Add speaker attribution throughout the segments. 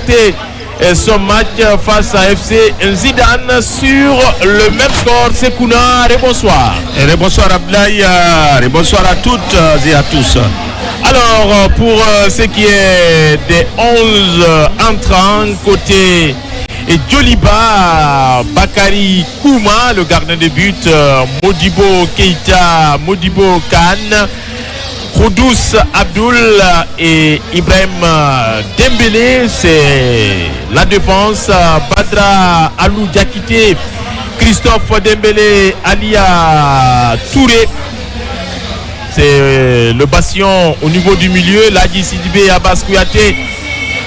Speaker 1: remporté son match face à FC Zidane sur le même score. Sekouna, bonsoir.
Speaker 2: Et bonsoir Ablaï, et bonsoir à toutes et à tous.
Speaker 1: Alors, pour ce qui est des 11 entrants, côté Djoliba, Bakary Kouma, le gardien de but, Modibo Keita, Modibo Khan, Khoudous Abdoul et Ibrahim Dembélé. C'est la défense. Badra Alou Diakité, Christophe Dembélé, Alia Touré. C'est le bastion au niveau du milieu. Ladji Sidibé, Abbas Kouyaté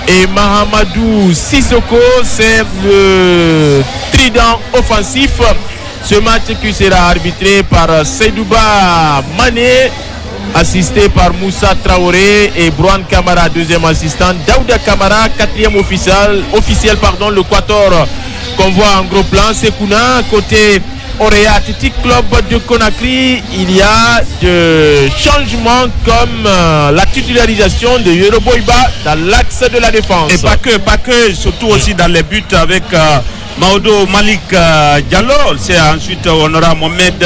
Speaker 1: et Mahamadou Sissoko. C'est le trident offensif. Ce match qui sera arbitré par Seydouba Mané, assisté par Moussa Traoré et Brouane Kamara, deuxième assistant. Daouda Kamara, quatrième officiel, le quator qu'on voit en gros plan. Sekouna, côté Orea Athletic Club de Conakry, il y a des changements comme la titularisation de Yoroboiba dans l'axe de la défense.
Speaker 2: Et pas que, surtout aussi dans les buts avec Maodo Malik Diallo. C'est ensuite on aura Mohamed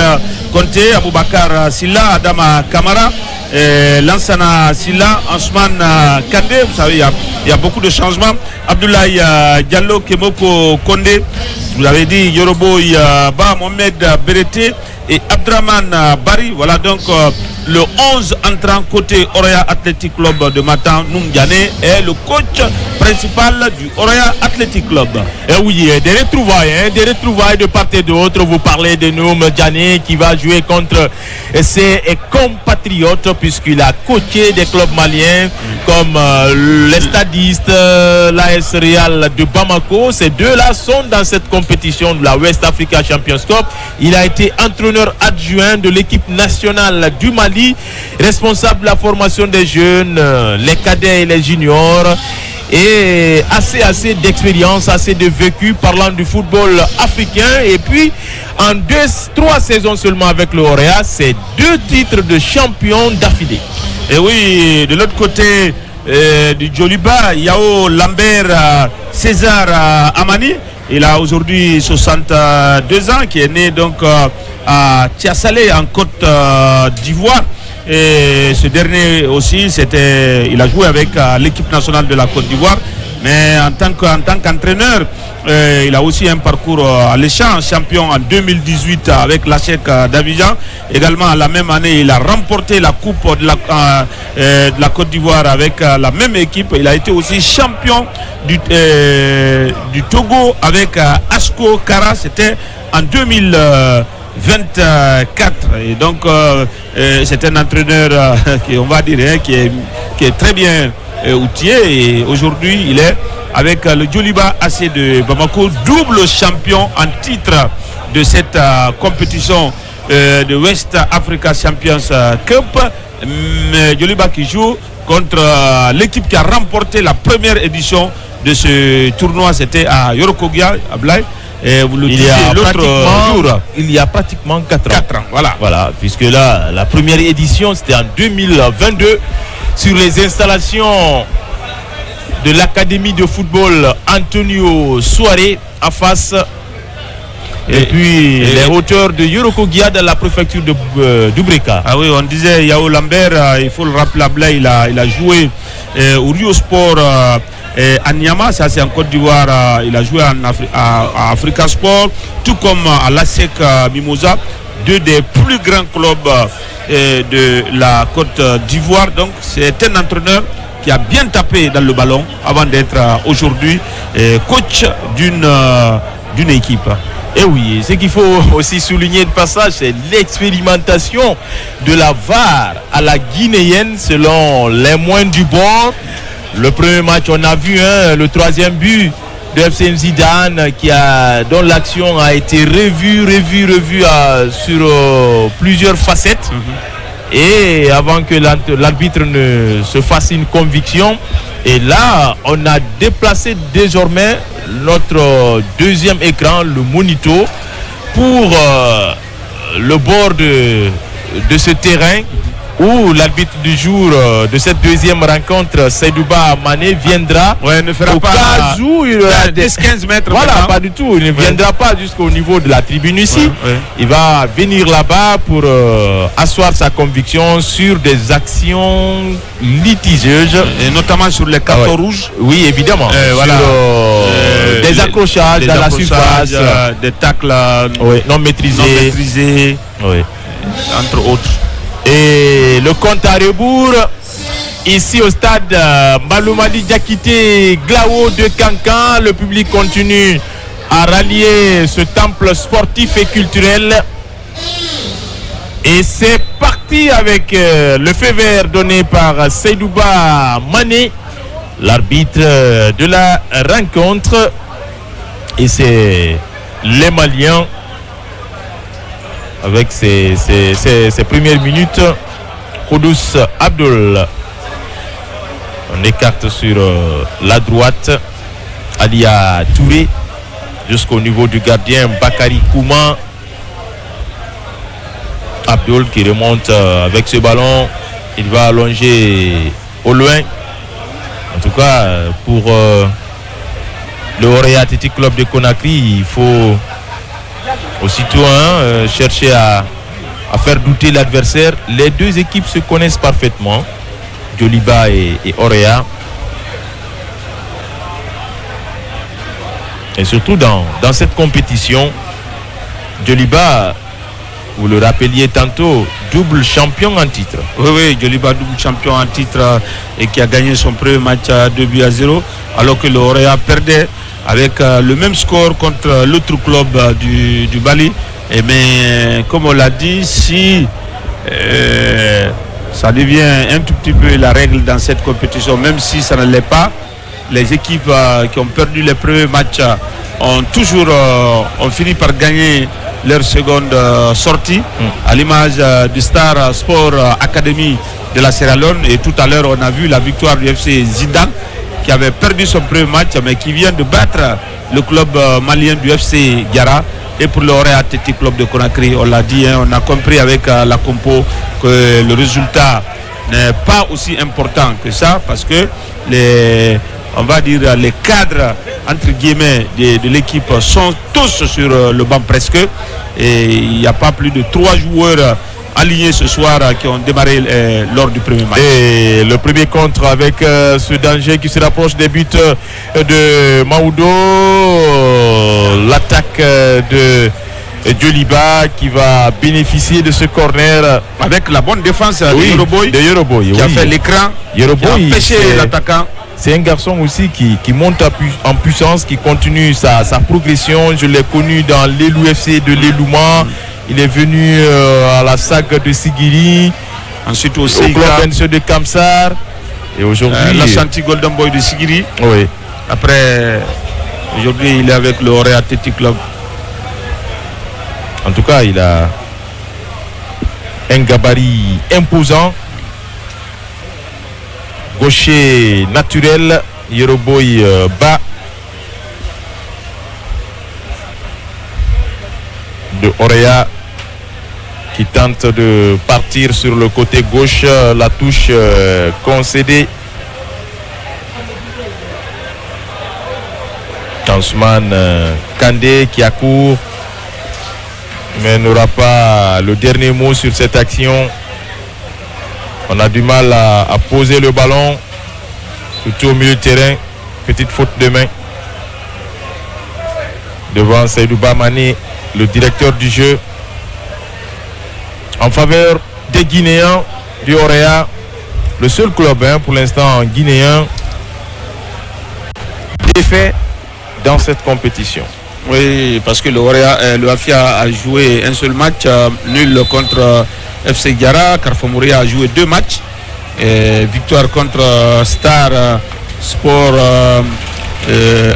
Speaker 2: Konté, Aboubakar Silla, Adama Kamara, Lansana Silla, Ousmane Kandé. Vous savez, il y a beaucoup de changements. Abdoulaye Diallo, Kemoko Kondé, vous avez dit Yorobo Ba, Mohamed Berete et Abdraman Bari. Voilà donc le 11 entrant côté Orea Athletic Club de Matan Noumdiane est le coach principal du Orea Athletic Club.
Speaker 1: Et oui, des retrouvailles de part et d'autre. Vous parlez de Noumdiane qui va jouer contre ses compatriotes puisqu'il a coaché des clubs maliens comme les Stadistes, l'AS Real de Bamako. Ces deux-là sont dans cette compétition de la West Africa Champions Cup. Il a été entraîneur adjoint de l'équipe nationale du Mali, responsable de la formation des jeunes, les cadets et les juniors, et assez d'expérience, assez de vécu parlant du football africain. Et puis en 3 saisons seulement avec le Orea, c'est 2 titres de champion d'affilée.
Speaker 2: Et oui, de l'autre côté du Djoliba, Yao Lambert César Amani. Il a aujourd'hui 62 ans, qui est né donc à Tiasalé en Côte d'Ivoire. Et ce dernier aussi, il a joué avec l'équipe nationale de la Côte d'Ivoire. Mais en tant qu'entraîneur, il a aussi un parcours alléchant, champion en 2018 avec l'ASEC d'Abidjan. Également, la même année, il a remporté la Coupe de la Côte d'Ivoire avec la même équipe. Il a été aussi champion du Togo avec Asko Kara. C'était en 2024. Et donc, c'est un entraîneur qui, on va dire, qui est très bien outillé. Et aujourd'hui, il est avec le Djoliba AC de Bamako, double champion en titre de cette compétition de West Africa Champions Cup. Djoliba qui joue contre l'équipe qui a remporté la première édition de ce tournoi. C'était à Yorokogia, à Blaye.
Speaker 1: Il y a pratiquement 4 ans. Voilà, puisque là, la première édition, c'était en 2022 sur les installations de l'académie de football Antonio Soare à Fas. Et puis les hauteurs de Yorokogia dans la préfecture d'Oubreka.
Speaker 2: Ah oui, on disait Yao Lambert, il faut le rappeler, il a joué au Rio Sport à Niama, ça c'est en Côte d'Ivoire. Il a joué à Africa Sport, tout comme à l'ASEC Mimosa, 2 des plus grands clubs de la Côte d'Ivoire. Donc c'est un entraîneur qui a bien tapé dans le ballon avant d'être aujourd'hui coach d'une équipe.
Speaker 1: Et oui, ce qu'il faut aussi souligner de passage, c'est l'expérimentation de la VAR à la guinéenne selon les moyens du bord. Le premier match, on a vu le 3e but de FC Zidane dont l'action a été revue sur plusieurs facettes. Et avant que l'arbitre ne se fasse une conviction. Et là, on a déplacé désormais notre deuxième écran, le monito, pour le bord de ce terrain où l'arbitre du jour de cette deuxième rencontre, Seydouba Mané, viendra.
Speaker 2: Ne fera pas
Speaker 1: cas où il aura
Speaker 2: 10-15 mètres.
Speaker 1: Voilà, maintenant. Pas du tout. Il ne viendra pas jusqu'au niveau de la tribune ici. Il va venir là-bas pour asseoir sa conviction sur des actions litigieuses.
Speaker 2: Et notamment sur les cartons rouges.
Speaker 1: Oui, évidemment. Sur des accrochages dans la surface.
Speaker 2: Des tacles
Speaker 1: non maîtrisés.
Speaker 2: Entre autres.
Speaker 1: Et le compte à rebours ici au stade Maloumadi Diakité Glao de Cancan. Le public continue à rallier ce temple sportif et culturel. Et c'est parti avec le feu vert donné par Seydouba Mané, l'arbitre de la rencontre. Et c'est les Maliens avec ses premières minutes. Koudous Abdul, on écarte sur la droite Alia Touré jusqu'au niveau du gardien Bakary Kouma. Abdul qui remonte avec ce ballon, il va allonger au loin. En tout cas pour le Orea Athletic Club de Conakry, il faut aussitôt chercher à faire douter l'adversaire. Les deux équipes se connaissent parfaitement, Djoliba et Orea. Et surtout dans cette compétition, Djoliba, vous le rappeliez tantôt, double champion en titre.
Speaker 2: Oui, Djoliba double champion en titre et qui a gagné son premier match à 2-0, alors que l'Orea perdait avec le même score contre l'autre club du Bali. Mais comme on l'a dit, si ça devient un tout petit peu la règle dans cette compétition, même si ça ne l'est pas, les équipes qui ont perdu les premiers matchs ont fini par gagner leur seconde sortie, à l'image du Star Sport Academy de la Sierra Leone. Et tout à l'heure, on a vu la victoire du FC Zidane, qui avait perdu son premier match, mais qui vient de battre le club malien du FC Gara. Et pour l'Orea Athletic Club de Conakry, on l'a dit, on a compris avec la compo que le résultat n'est pas aussi important que ça, parce que les cadres entre guillemets de l'équipe sont tous sur le banc presque, et il n'y a pas plus de 3 joueurs alignés ce soir qui ont démarré lors du premier match.
Speaker 1: Et le premier contre avec ce danger qui se rapproche des buts de Maoudou, l'attaque de Djoliba qui va bénéficier de ce corner
Speaker 2: avec la bonne défense de Yoroboy qui a fait l'écran, qui a empêché l'attaquant.
Speaker 1: C'est un garçon aussi qui monte en puissance, qui continue sa progression. Je l'ai connu dans l'Elou FC de l'Elouma. Il est venu à la SAG de Sigiri,
Speaker 2: ensuite aussi
Speaker 1: au club NCE de Kamsar, et aujourd'hui
Speaker 2: l'Ashanti Golden Boy de Sigiri.
Speaker 1: Oui.
Speaker 2: Après, aujourd'hui, il est avec le Orea Athletic Club.
Speaker 1: En tout cas, il a un gabarit imposant. Gaucher naturel, Yoroboy bas de Orea qui tente de partir sur le côté gauche, la touche concédée. Tansman Kandé qui accourt mais n'aura pas le dernier mot sur cette action. On a du mal à poser le ballon, surtout au milieu de terrain. Petite faute de main devant Seydouba Mané, le directeur du jeu, en faveur des Guinéens du Orea, le seul club pour l'instant guinéen défait dans cette compétition.
Speaker 2: Oui, parce que le Afia a joué un seul match nul contre FC Gara. Carrefour a joué 2 matchs. Victoire contre Star Sport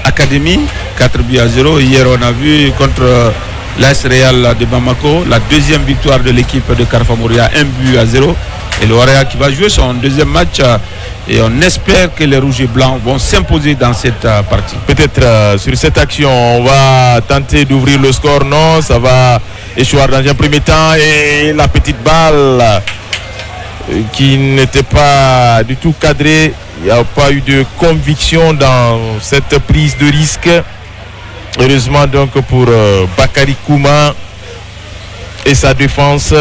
Speaker 2: Academy, 4-0. Hier, on a vu contre l'AS Real de Bamako, la deuxième victoire de l'équipe de Carrefour, 1-0. Et le Orea qui va jouer son deuxième match. Et on espère que les rouges et blancs vont s'imposer dans cette partie.
Speaker 1: Peut-être sur cette action, on va tenter d'ouvrir le score. Non, ça va échouer dans un premier temps. Et la petite balle qui n'était pas du tout cadré. Il n'y a pas eu de conviction dans cette prise de risque. Heureusement donc pour Bakary Kouma et sa défense.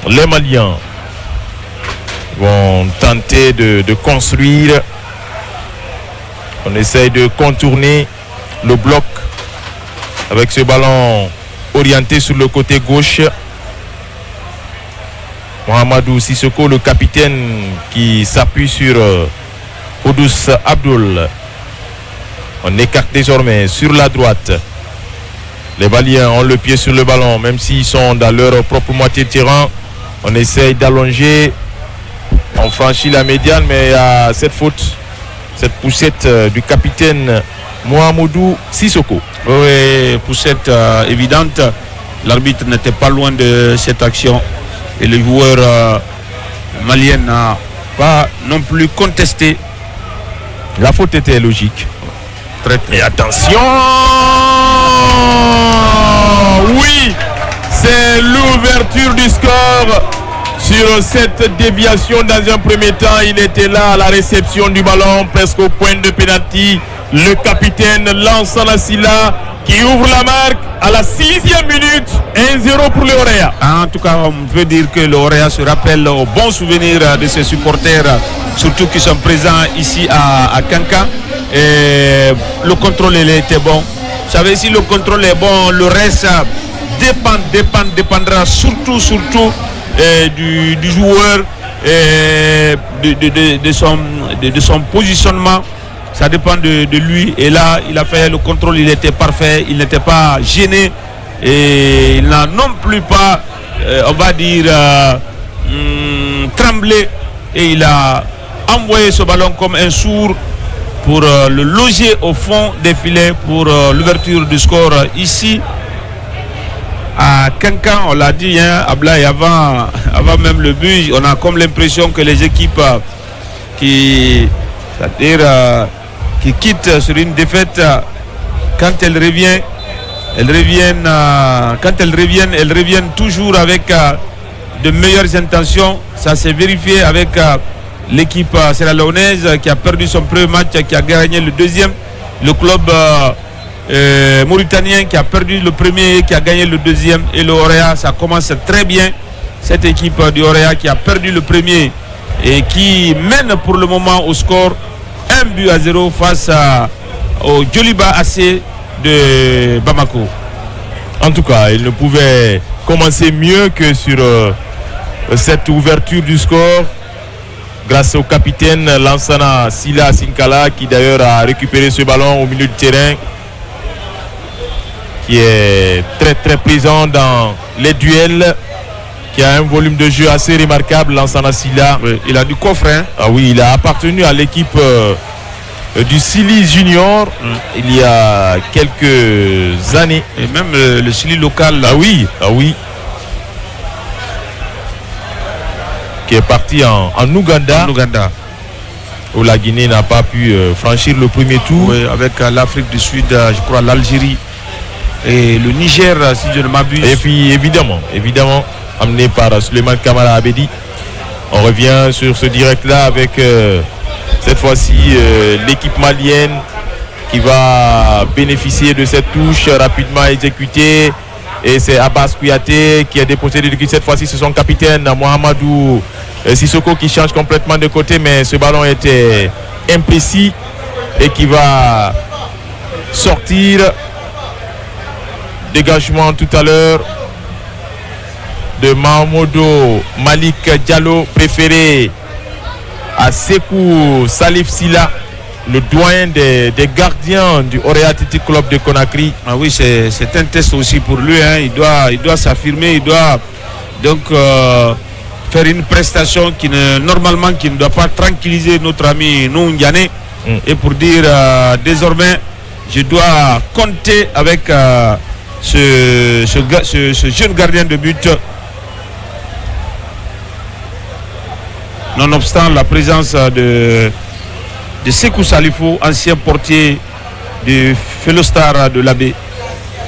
Speaker 1: Les Maliens vont tenter de construire. On essaye de contourner le bloc avec ce ballon orienté sur le côté gauche. Mohamedou Sissoko, le capitaine, qui s'appuie sur Koudous Abdoul. On écarte désormais sur la droite. Les Maliens ont le pied sur le ballon, même s'ils sont dans leur propre moitié de terrain. On essaye d'allonger. On franchit la médiane, mais il y a cette faute, cette poussette du capitaine Mohamedou Sissoko.
Speaker 2: Oui, poussette évidente. L'arbitre n'était pas loin de cette action. Et le joueur malien n'a pas non plus contesté.
Speaker 1: La faute était logique. Et attention! Oui! C'est l'ouverture du score sur cette déviation. Dans un premier temps, il était là à la réception du ballon, presque au point de pénalty. Le capitaine Lansana Silla qui ouvre la marque à la 6e minute. 1-0 pour le Orea.
Speaker 2: En tout cas, on veut dire que le Orea se rappelle au bon souvenir de ses supporters, surtout qui sont présents ici à Kanka. Et le contrôle il était bon. Vous savez, si le contrôle est bon, le reste dépendra surtout du joueur, de son positionnement. Ça dépend de lui. Et là, il a fait le contrôle, il était parfait, il n'était pas gêné. Et il n'a non plus pas, on va dire, tremblé. Et il a envoyé ce ballon comme un sourd pour le loger au fond des filets pour l'ouverture du score ici à Kankan. On l'a dit, hein, Ablaye, avant même le but, on a comme l'impression que les équipes qui quittent sur une défaite, quand elles reviennent, elles reviennent toujours avec de meilleures intentions. Ça s'est vérifié avec l'équipe sierra-léonaise qui a perdu son premier match, qui a gagné le deuxième. Le club mauritanien qui a perdu le premier, qui a gagné le deuxième. Et le Orea, ça commence très bien. Cette équipe du Orea qui a perdu le premier et qui mène pour le moment au score 1-0 face au Djoliba AC de Bamako.
Speaker 1: En tout cas, il ne pouvait commencer mieux que sur cette ouverture du score, grâce au capitaine Lansana Silla Sinkala, qui d'ailleurs a récupéré ce ballon au milieu du terrain, qui est très très présent dans les duels, qui a un volume de jeu assez remarquable. Lansana Silla,
Speaker 2: oui, il a du coffre, hein.
Speaker 1: Ah oui, il a appartenu à l'équipe du Sili Junior il y a quelques années.
Speaker 2: Et même le Sili local.
Speaker 1: Ah oui. Qui est parti en Ouganda. Où la Guinée n'a pas pu franchir le premier tour.
Speaker 2: Oui, avec l'Afrique du Sud, je crois l'Algérie et le Niger, si je ne m'abuse.
Speaker 1: Et puis évidemment, amené par Suleiman Kamara Abedi. On revient sur ce direct-là avec cette fois-ci l'équipe malienne qui va bénéficier de cette touche rapidement exécutée. Et c'est Abbas Kouyaté qui a déposé cette fois-ci, c'est son capitaine Mohamedou Sissoko qui change complètement de côté, mais ce ballon était imprécis et qui va sortir. Dégagement tout à l'heure de Mahamoudou Malik Diallo, préféré à Sekou Salif Silla, le doyen des gardiens du Orea Athletic Club de Conakry.
Speaker 2: Ah oui, c'est un test aussi pour lui, hein. Il doit s'affirmer, il doit donc faire une prestation qui ne doit pas tranquilliser notre ami Noundiane. Et pour dire désormais, je dois compter avec ce jeune gardien de but. Nonobstant la présence de Sekou Salifou, ancien portier du Felostar de l'Abbé.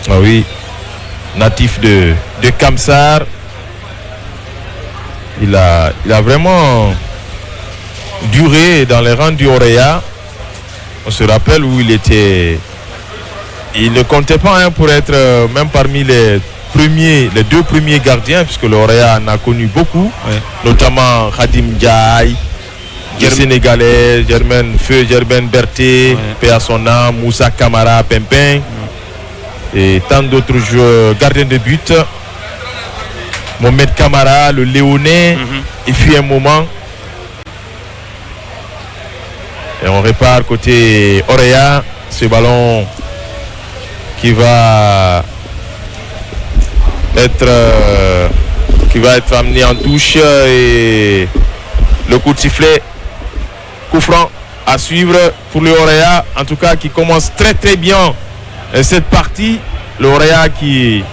Speaker 1: Ah oui, natif de Kamsar, Il a vraiment duré dans les rangs du Orea. On se rappelle où il était. Il ne comptait pas pour être même parmi les deux premiers gardiens, puisque le Orea en a connu beaucoup, notamment Khadim Ndiaye, le Sénégalais, Germaine Berthet, paix à son âme, Moussa Camara, Pimpin, et tant d'autres joueurs, gardiens de but. Mohamed Camara, le Léonais, il fut un moment. Et on répare côté Orea, ce ballon qui va être amené en touche et le coup de sifflet, coup franc à suivre pour le Orea, en tout cas qui commence très très bien cette partie. Le Orea qui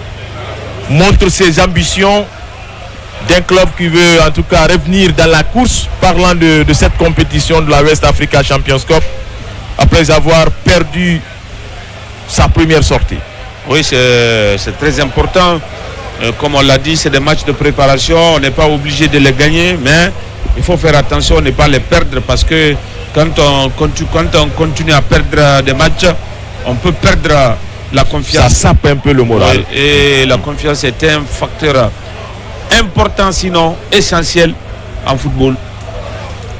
Speaker 1: montre ses ambitions d'un club qui veut en tout cas revenir dans la course, parlant de cette compétition de la West Africa Champions Cup après avoir perdu sa première sortie.
Speaker 2: Oui, c'est très important. Comme on l'a dit, c'est des matchs de préparation. On n'est pas obligé de les gagner, mais il faut faire attention à ne pas les perdre, parce que quand on continue à perdre des matchs, on peut perdre la confiance.
Speaker 1: Ça sape un peu le moral.
Speaker 2: Oui, et la confiance est un facteur important, sinon essentiel en football.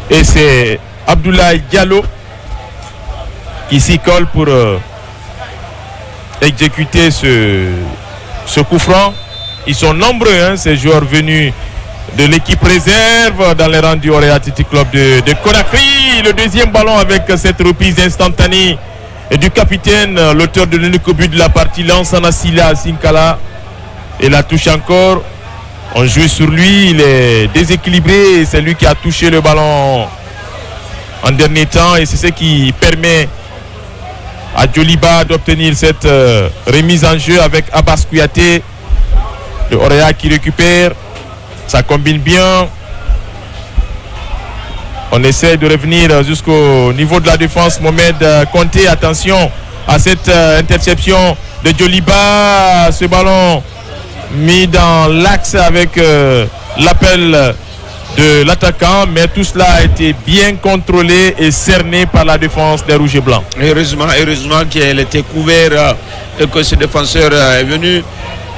Speaker 1: Et c'est Abdoulaye Diallo qui s'y colle pour exécuter ce coup franc. Ils sont nombreux, ces joueurs venus de l'équipe réserve dans les rangs du Orea Athletic Club de Conakry. Le deuxième ballon avec cette reprise instantanée du capitaine, l'auteur de l'unique but de la partie, Lansana Silla Sinkala. Et la touche encore. On joue sur lui, il est déséquilibré. C'est lui qui a touché le ballon en dernier temps. Et c'est ce qui permet à Djoliba d'obtenir cette remise en jeu avec Abbas Kouyaté. Le Orea qui récupère. Ça combine bien. On essaie de revenir jusqu'au niveau de la défense. Mohamed Conté, attention à cette interception de Djoliba. Ce ballon mis dans l'axe avec l'appel de l'attaquant, mais tout cela a été bien contrôlé et cerné par la défense des Rouges et Blancs.
Speaker 2: Heureusement qu'elle était couverte et que ce défenseur est venu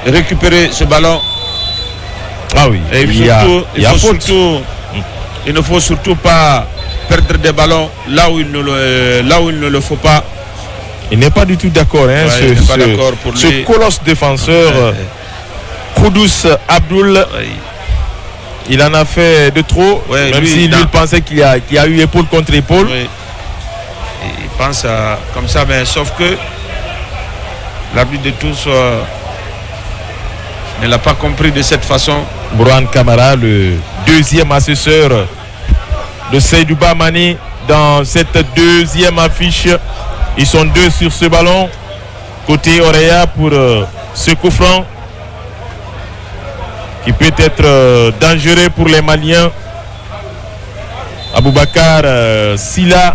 Speaker 2: récupérer ce ballon.
Speaker 1: Ah oui,
Speaker 2: et il ne faut surtout pas perdre des ballons là où il ne le faut pas.
Speaker 1: Il n'est pas du tout d'accord, ce colosse défenseur. Koudous Abdoul, il en a fait de trop, même s'il pensait qu'il y a eu épaule contre épaule.
Speaker 2: Oui. Il pense comme ça, mais sauf que l'arbitre de tous ne l'a pas compris de cette façon.
Speaker 1: Brouane Camara, le deuxième assesseur de Seydouba Mani dans cette deuxième affiche. Ils sont deux sur ce ballon. Côté Orea pour ce coup franc qui peut être dangereux pour les Maliens. Aboubakar Silla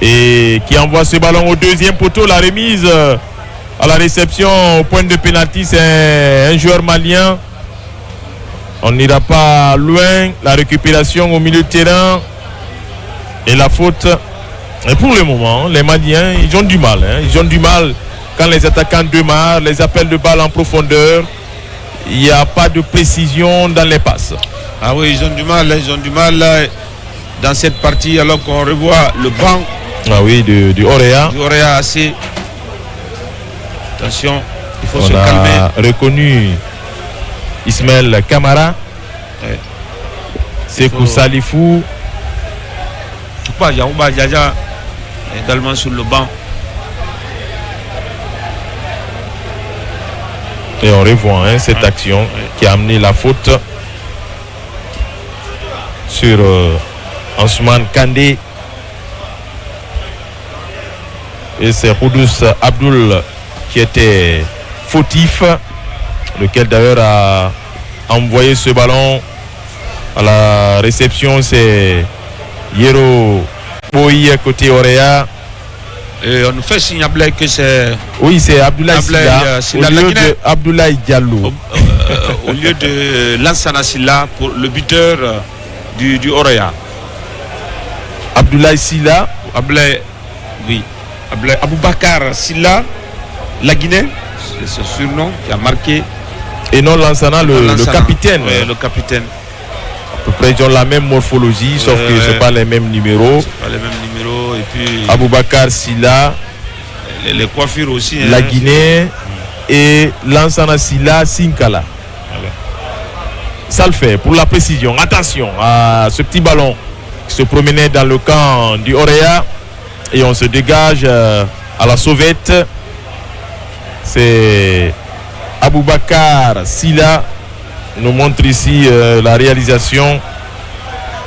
Speaker 1: et qui envoie ce ballon au deuxième poteau. La remise à la réception au point de pénalty, c'est un joueur malien. On n'ira pas loin. La récupération au milieu de terrain et la faute. Et pour le moment, les Maliens, ils ont du mal. Ils ont du mal quand les attaquants démarrent, les appels de balle en profondeur. Il n'y a pas de précision dans les passes.
Speaker 2: Ah oui, ils ont du mal dans cette partie, alors qu'on revoit le banc.
Speaker 1: Ah oui, du Orea.
Speaker 2: Du Orea AC. Attention, il faut se calmer.
Speaker 1: On a reconnu Ismaël Camara.
Speaker 2: Ouais.
Speaker 1: Sekou Salifou.
Speaker 2: Toupa Yaouba Djaja également sur le banc.
Speaker 1: Et on revoit cette action qui a amené la faute sur Ousmane Kandé. Et c'est Koudous Abdoul qui était fautif, lequel d'ailleurs a envoyé ce ballon à la réception. C'est Yero Boyi côté Orea.
Speaker 2: Et on nous fait signer que c'est...
Speaker 1: Oui, c'est Abdoulaye Silla, au lieu de Abdoulaye Diallo.
Speaker 2: au lieu de Lansana Silla pour le buteur du Orea.
Speaker 1: Abdoulaye Silla.
Speaker 2: Aboubakar Silla, la Guinée, c'est ce surnom qui a marqué.
Speaker 1: Et non Lansana, le capitaine.
Speaker 2: Oui, le capitaine.
Speaker 1: À peu près, ils ont la même morphologie, sauf que ce n'est pas les mêmes numéros.
Speaker 2: C'est pas les mêmes numéros. Et puis
Speaker 1: Aboubakar Silla.
Speaker 2: Les coiffures aussi.
Speaker 1: La Guinée et Lansana Silla Sinkala.
Speaker 2: Voilà.
Speaker 1: Ça le fait pour la précision. Attention à ce petit ballon qui se promenait dans le camp du Orea. Et on se dégage à la sauvette. C'est Aboubakar Silla. Nous montre ici la réalisation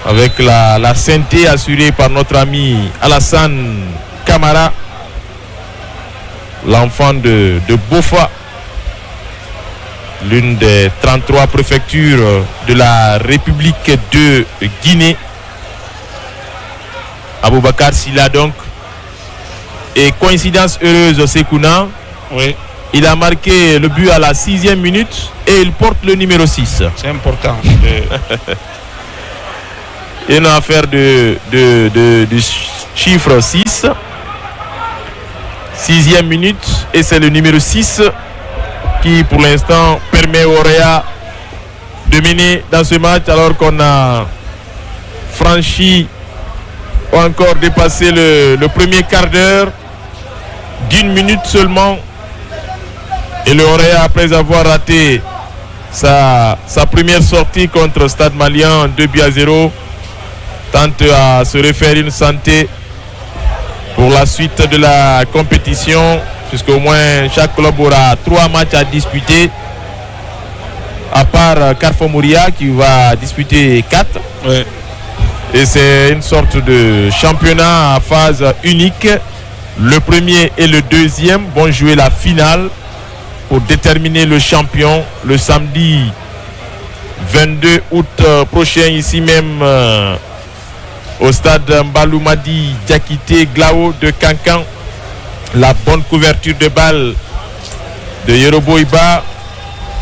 Speaker 1: avec la sainteté assurée par notre ami Alassane Camara, l'enfant de Bofa, l'une des 33 préfectures de la République de Guinée. Aboubakar Silla donc. Et coïncidence heureuse, Sekouna,
Speaker 2: oui.
Speaker 1: Il a marqué le but à la 6e minute et il porte le numéro 6.
Speaker 2: C'est important.
Speaker 1: Il y a une affaire de chiffre 6. 6e minute et c'est le numéro 6 qui pour l'instant permet au Orea de mener dans ce match alors qu'on a franchi ou encore dépassé le premier quart d'heure d'une minute seulement. Et le Orea, après avoir raté sa première sortie contre Stade Malien 2-0, tente à se refaire une santé pour la suite de la compétition, puisqu'au moins chaque club aura 3 matchs à disputer, à part Carrefour Mouria qui va disputer 4.
Speaker 2: Oui.
Speaker 1: Et c'est une sorte de championnat à phase unique. Le premier et le deuxième vont jouer la finale pour déterminer le champion le samedi 22 août prochain, ici même au stade Mbaloumadi Diakité Glao de Kankan. La bonne couverture de balle de Yorobo Iba.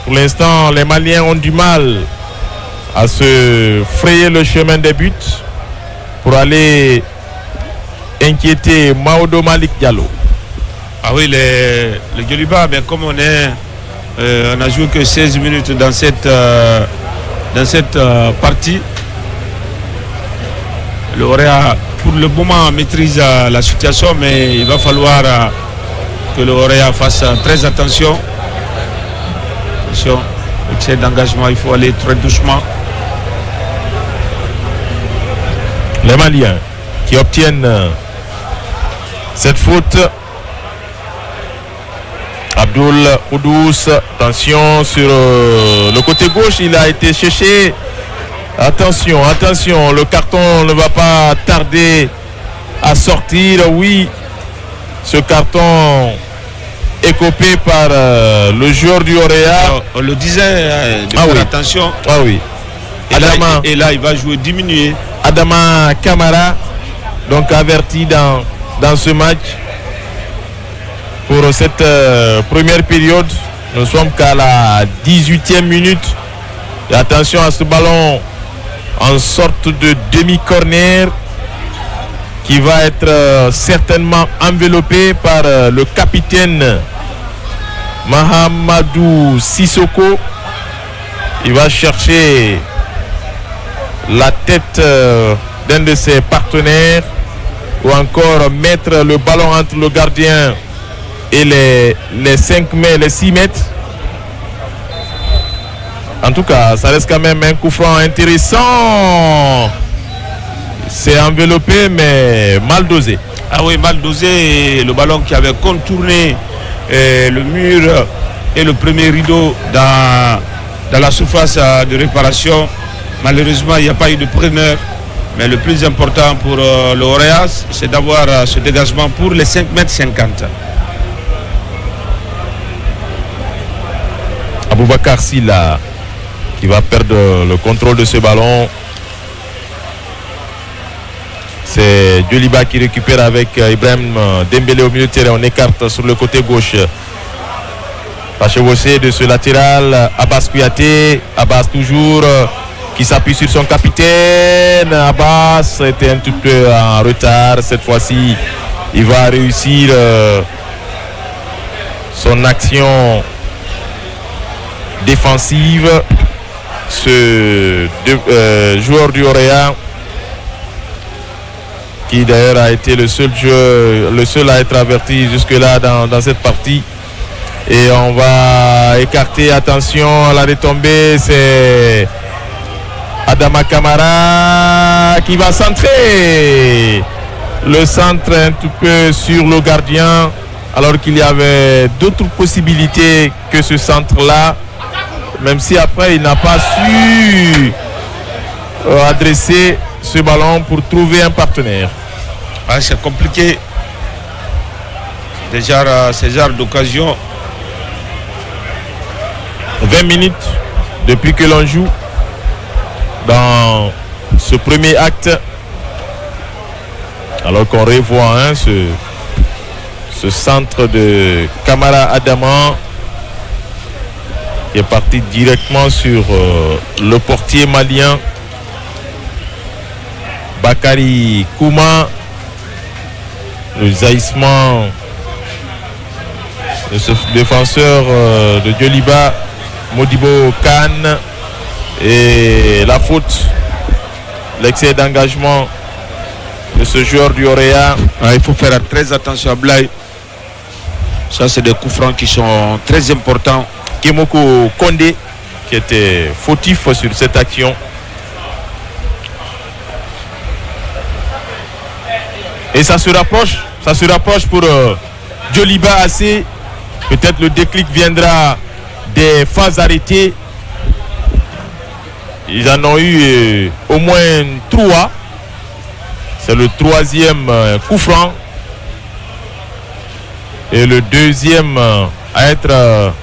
Speaker 1: Pour l'instant, les Maliens ont du mal à se frayer le chemin des buts pour aller inquiéter Maodo Malik Diallo.
Speaker 2: Ah oui, le Djoliba, bien comme on n'a joué que 16 minutes dans cette partie. Le Orea, pour le moment, maîtrise la situation, mais il va falloir que le Orea fasse très attention. Attention, excès d'engagement, il faut aller très doucement.
Speaker 1: Les Maliens qui obtiennent cette faute. Abdoul Oudous, attention sur le côté gauche, il a été cherché. Attention, le carton ne va pas tarder à sortir. Oui, ce carton est copé par le joueur du Orea.
Speaker 2: On le disait, de faire attention.
Speaker 1: Ah oui.
Speaker 2: Et là, il va jouer diminué.
Speaker 1: Adama Camara, donc averti dans ce match. Pour cette première période, nous sommes qu'à la 18e minute. Et attention à ce ballon en sorte de demi-corner qui va être certainement enveloppé par le capitaine Mahamadou Sissoko. Il va chercher la tête d'un de ses partenaires ou encore mettre le ballon entre le gardien et les 5 mètres, les 6 mètres. En tout cas, ça reste quand même un coup franc intéressant. C'est enveloppé mais mal dosé.
Speaker 2: Ah oui, mal dosé. Le ballon qui avait contourné le mur et le premier rideau dans la surface de réparation. Malheureusement, il n'y a pas eu de preneur. Mais le plus important pour le Orea, c'est d'avoir ce dégagement pour les 5,50 mètres.
Speaker 1: Aboubakar Silla qui va perdre le contrôle de ce ballon. C'est Djoliba qui récupère avec Ibrahim Dembélé au milieu de terrain. On écarte sur le côté gauche. La chevauchée de ce latéral, Abbas Kouyaté. Abbas toujours qui s'appuie sur son capitaine. Abbas était un tout peu en retard. Cette fois-ci, il va réussir son action défensive. Ce joueur du Orea, qui d'ailleurs a été le seul à être averti jusque-là dans cette partie. Et on va écarter, attention à la retombée, c'est Adama Camara qui va centrer. Le centre un tout peu sur le gardien, alors qu'il y avait d'autres possibilités que ce centre-là, même si après il n'a pas su adresser ce ballon pour trouver un partenaire.
Speaker 2: Ah, c'est compliqué. Déjà, ces genres d'occasion.
Speaker 1: 20 minutes depuis que l'on joue dans ce premier acte, alors qu'on revoit ce centre de Camara Adama qui est parti directement sur le portier malien Bakary Kouma. Le jaillissement de ce défenseur de Djoliba, Modibo Kane, et la faute, l'excès d'engagement de ce joueur du Orea.
Speaker 2: Il faut faire très attention à Blaye. Ça, c'est des coups francs qui sont très importants.
Speaker 1: Kemoko Kondé qui était fautif sur cette action. Et ça se rapproche pour Djoliba AC. Peut-être le déclic viendra des phases arrêtées. Ils en ont eu au moins 3. C'est le 3e coup franc. Et le 2e à être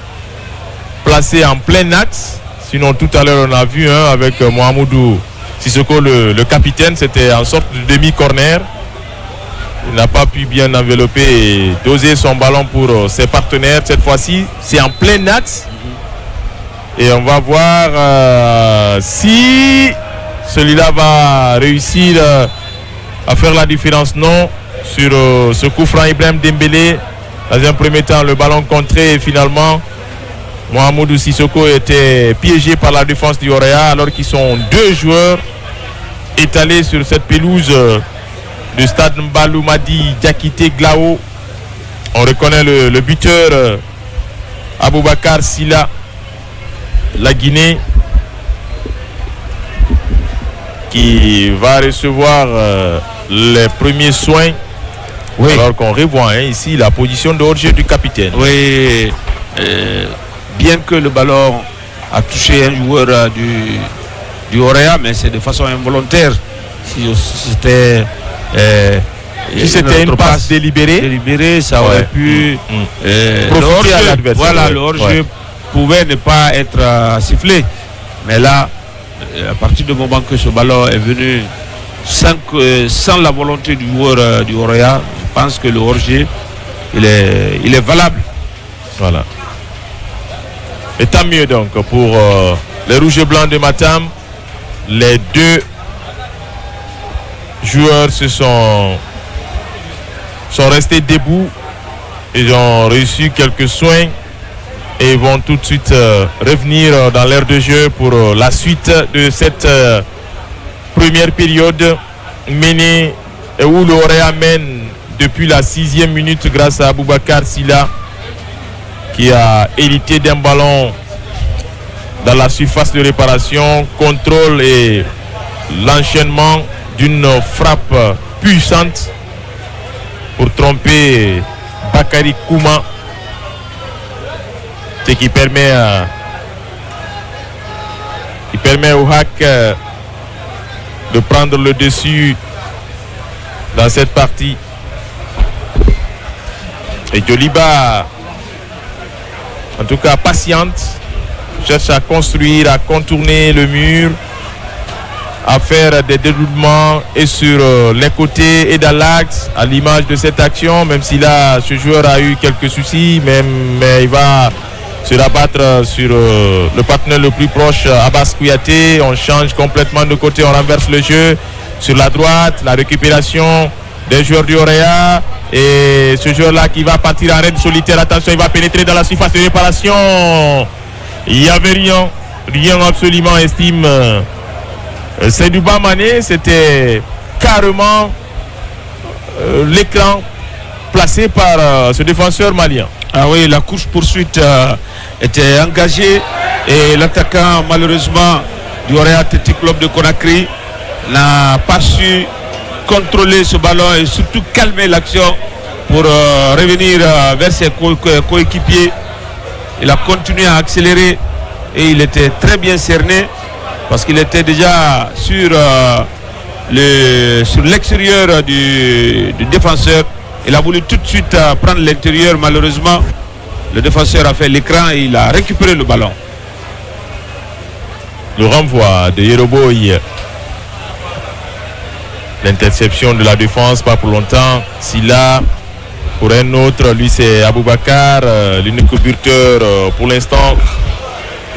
Speaker 1: placé en plein axe. Sinon tout à l'heure on a vu avec Mohamedou Sissoko le capitaine, c'était en sorte de demi-corner. Il n'a pas pu bien envelopper et doser son ballon pour ses partenaires. Cette fois-ci, c'est en plein axe. Et on va voir si celui-là va réussir à faire la différence. Non, sur ce coup franc, Ibrahim Dembélé. Dans un premier temps, le ballon contré et finalement, Mohamedou Sissoko était piégé par la défense du Orea, alors qu'ils sont 2 joueurs étalés sur cette pelouse du stade Mbalou Madi Diakité Glao. On reconnaît le buteur Aboubakar Silla, la Guinée, qui va recevoir les premiers soins. Oui. Alors qu'on revoit ici la position de hors-jeu du capitaine.
Speaker 2: Oui, bien que le ballon a touché un joueur du Orea, mais c'est de façon involontaire. Si c'était
Speaker 1: une passe délibérée,
Speaker 2: ça aurait pu
Speaker 1: profiter à l'adversaire.
Speaker 2: Voilà, le hors-jeu pouvait ne pas être sifflé. Mais là, à partir du moment que ce ballon est venu sans la volonté du joueur du Orea, je pense que le hors-jeu, il est valable.
Speaker 1: Voilà. Et tant mieux donc pour les Rouges et Blancs de Matam. Les 2 joueurs sont restés debout. Ils ont reçu quelques soins et ils vont tout de suite revenir dans l'aire de jeu pour la suite de cette première période menée et où le Orea mène depuis la 6e minute grâce à Aboubakar Silla qui a hérité d'un ballon dans la surface de réparation, contrôle et l'enchaînement d'une frappe puissante pour tromper Bakary Kouma, ce qui permet au hack de prendre le dessus dans cette partie. Et Djoliba, en tout cas patiente, cherche à construire, à contourner le mur, à faire des dédoublements et sur les côtés et dans l'axe, à l'image de cette action, même si là ce joueur a eu quelques soucis, mais il va se rabattre sur le partenaire le plus proche, Abbas Kouyaté. On change complètement de côté, on renverse le jeu sur la droite, la récupération des joueurs du Orea. Et ce joueur-là qui va partir en raid solitaire, attention, il va pénétrer dans la surface de réparation. Il n'y avait rien absolument, estime Seydouba Mané. C'était carrément l'écran placé par ce défenseur malien.
Speaker 2: Ah oui, la course-poursuite était engagée et l'attaquant, malheureusement, du Orea Athletic Club de Conakry n'a pas su contrôler ce ballon et surtout calmer l'action pour revenir vers ses coéquipiers. Il a continué à accélérer et il était très bien cerné parce qu'il était déjà sur l'extérieur du défenseur. Il a voulu tout de suite prendre l'intérieur. Malheureusement, le défenseur a fait l'écran et il a récupéré le ballon.
Speaker 1: Le renvoi de Yeroboy. L'interception de la défense, pas pour longtemps. Silla, pour un autre, lui c'est Aboubakar, l'unique buteur pour l'instant.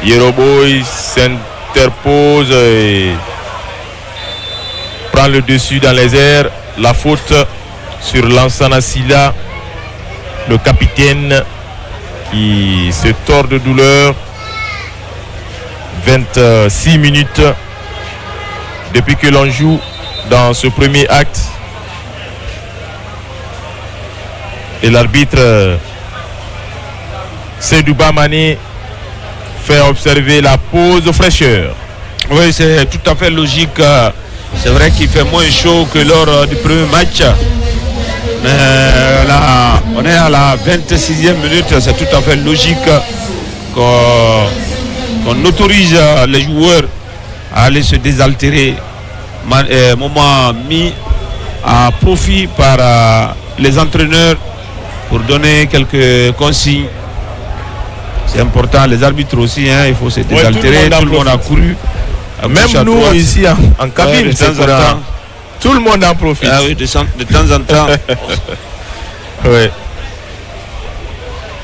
Speaker 1: Yeroboy s'interpose et prend le dessus dans les airs. La faute sur Lansana Silla, le capitaine qui se tord de douleur. 26 minutes depuis que l'on joue dans ce premier acte. Et l'arbitre Seydouba Mané fait observer la pause fraîcheur.
Speaker 2: Oui, c'est tout à fait logique. C'est vrai qu'il fait moins chaud que lors du premier match. Mais là, on est à la 26e minute. C'est tout à fait logique qu'on autorise les joueurs à aller se désaltérer. Moment mis à profit par les entraîneurs pour donner quelques consignes. C'est important, les arbitres aussi, hein, il faut se désaltérer. Tout le monde a couru.
Speaker 1: Même nous droite. Ici en cabine,
Speaker 2: de temps en temps.
Speaker 1: Tout le monde en profite.
Speaker 2: Ah oui, de temps en temps.
Speaker 1: Ouais.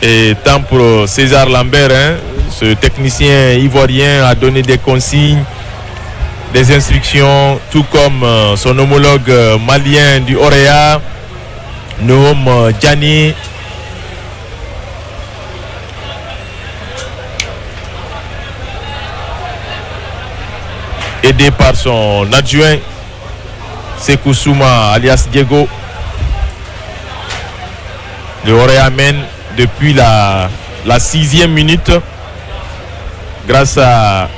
Speaker 1: Et tant pour César Lambert, hein, ce technicien ivoirien a donné des consignes, des instructions, tout comme son homologue malien du Orea, Noam Djani. Aidé par son adjoint Sekou Souma alias Diego. Le Orea mène depuis la 6e minute grâce à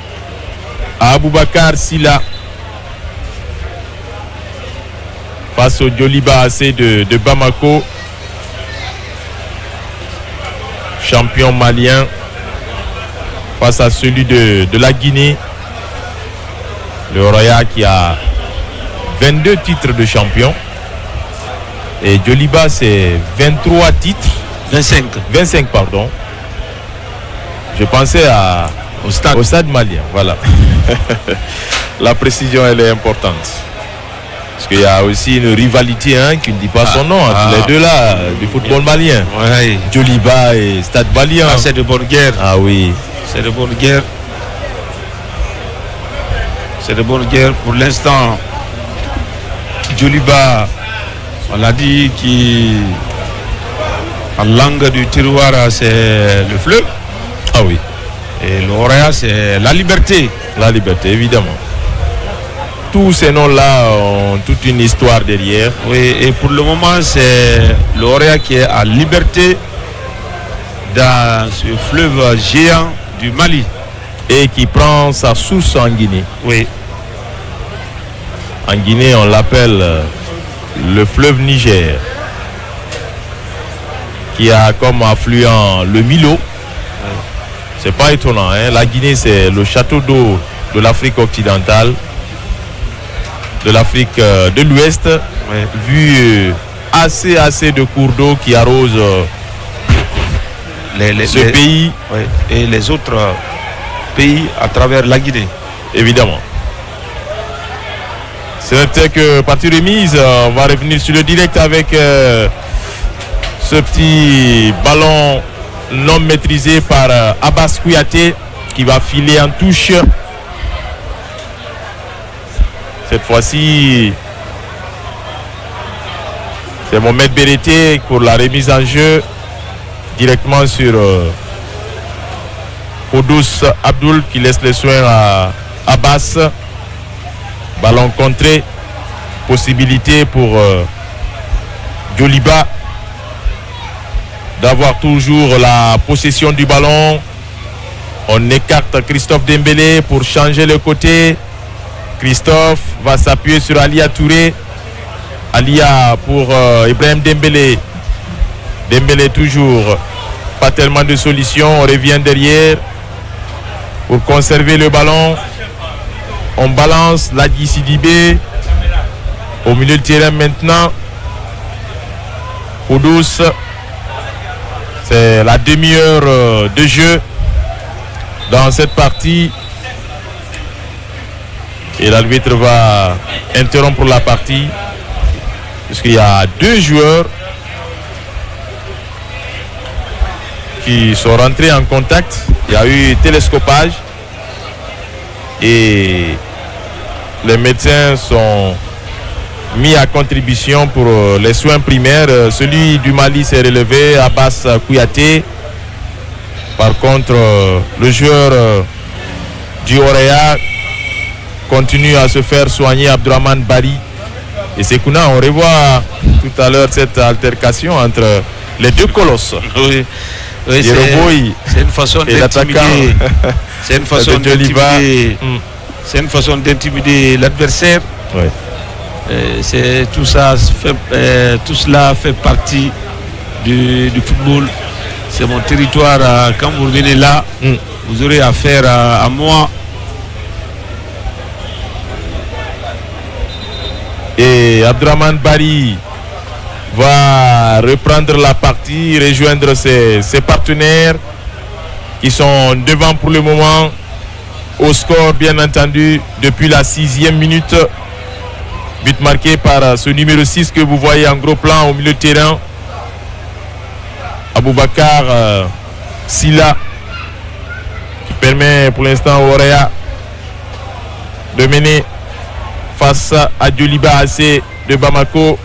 Speaker 1: Aboubakar Silla face au Djoliba AC de Bamako, champion malien, face à celui de la Guinée. Le Orea qui a 22 titres de champion et Djoliba c'est 23 titres. 25 pardon. Je pensais au stade malien, voilà. La précision elle est importante. Parce qu'il y a aussi une rivalité qui ne dit pas son nom entre les deux là du football malien.
Speaker 2: Ouais.
Speaker 1: Djoliba et Stade Malien.
Speaker 2: C'est de bonne guerre.
Speaker 1: Ah oui.
Speaker 2: C'est de bonne guerre. C'est de bonne guerre pour l'instant. Djoliba, on l'a dit, qui en langue du terroir c'est le fleuve.
Speaker 1: Ah oui.
Speaker 2: Et l'Orea c'est la liberté.
Speaker 1: La liberté, évidemment. Tous ces noms-là ont toute une histoire derrière.
Speaker 2: Oui, et pour le moment, c'est l'Orea qui est à liberté dans ce fleuve géant du Mali.
Speaker 1: Et qui prend sa source en Guinée.
Speaker 2: Oui.
Speaker 1: En Guinée, on l'appelle le fleuve Niger, qui a comme affluent le Milo. C'est pas étonnant, hein? La Guinée, c'est le château d'eau de l'Afrique occidentale, de l'Afrique de l'Ouest, vu assez de cours d'eau qui arrosent ce pays
Speaker 2: et les autres pays à travers la Guinée.
Speaker 1: Évidemment. C'est que partie remise, on va revenir sur le direct avec ce petit ballon non maîtrisé par Abbas Kouyaté qui va filer en touche. Cette fois-ci, c'est Mohamed Bérété pour la remise en jeu directement sur Koudous Abdoul qui laisse les soins à Abbas. Ballon contré. Possibilité pour Djoliba d'avoir toujours la possession du ballon. On écarte Christophe Dembélé pour changer le côté. Christophe va s'appuyer sur Alia Touré. Alia pour Ibrahim Dembélé. Dembélé toujours. Pas tellement de solutions. On revient derrière pour conserver le ballon. On balance Ladji Sidibé. Au milieu de terrain maintenant. Koudous. C'est la demi-heure de jeu dans cette partie. Et l'arbitre va interrompre la partie. Puisqu'il y a deux joueurs qui sont rentrés en contact. Il y a eu télescopage. Et les médecins sont mis à contribution pour les soins primaires. Celui du Mali s'est relevé, Abbas Kouyaté. Par contre, le joueur du Orea continue à se faire soigner, Abdourahmane Bari. Et Sekouna, on revoit tout à l'heure cette altercation entre les deux colosses.
Speaker 3: Oui, c'est une façon d'intimider. C'est une façon d'intimider. C'est une façon d'intimider l'adversaire.
Speaker 1: Oui.
Speaker 3: C'est tout ça, tout cela fait partie du football. C'est mon territoire. Quand vous venez là, vous aurez affaire à moi.
Speaker 1: Et Abdourahmane Bari va reprendre la partie, rejoindre ses partenaires qui sont devant pour le moment au score, bien entendu, depuis la 6e minute. But marqué par ce numéro 6 que vous voyez en gros plan au milieu de terrain. Aboubakar Silla qui permet pour l'instant au Orea de mener face à Djoliba AC de Bamako.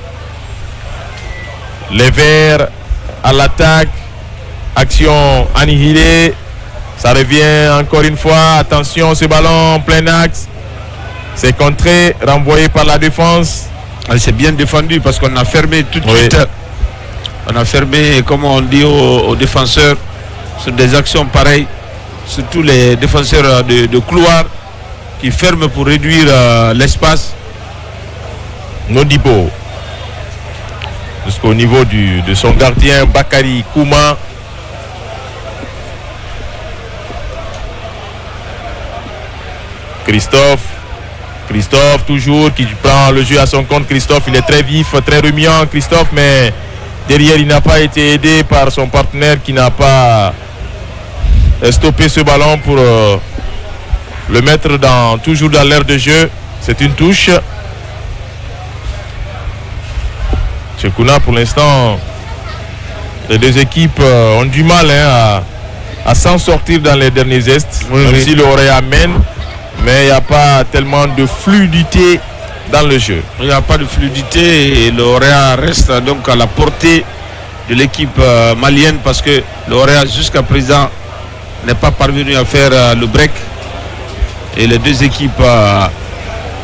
Speaker 1: Les Verts à l'attaque. Action annihilée. Ça revient encore une fois. Attention, ce ballon en plein axe. C'est contré, renvoyé par la défense.
Speaker 3: C'est bien défendu parce qu'on a fermé tout de suite. On a fermé, comme on dit aux défenseurs, sur des actions pareilles. Surtout les défenseurs de couloir qui ferment pour réduire l'espace.
Speaker 1: Nodibo. Jusqu'au niveau de son gardien Bakary Kouma. Christophe toujours qui prend le jeu à son compte. Christophe, il est très vif, très remuant Christophe, mais derrière il n'a pas été aidé par son partenaire qui n'a pas stoppé ce ballon pour le mettre toujours dans l'aire de jeu. C'est une touche. Sekouna, pour l'instant, les deux équipes ont du mal à s'en sortir dans les derniers gestes, même si le Orea mène. Mais il n'y a pas tellement de fluidité dans le jeu.
Speaker 3: Il n'y a pas de fluidité et l'Orea reste donc à la portée de l'équipe malienne parce que l'Orea jusqu'à présent n'est pas parvenu à faire le break. Et les deux équipes à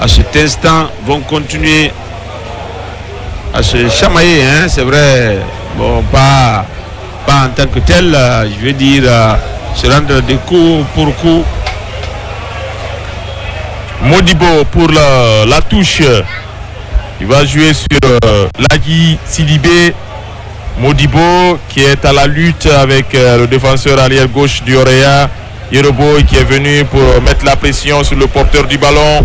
Speaker 3: cet instant vont continuer à se chamailler. C'est vrai, bon, pas en tant que tel, je veux dire, se rendre des coups pour coups.
Speaker 1: Modibo pour la touche. Il va jouer sur Ladji Sidibé. Modibo qui est à la lutte avec le défenseur arrière gauche du Orea, Yeroboy, qui est venu pour mettre la pression sur le porteur du ballon.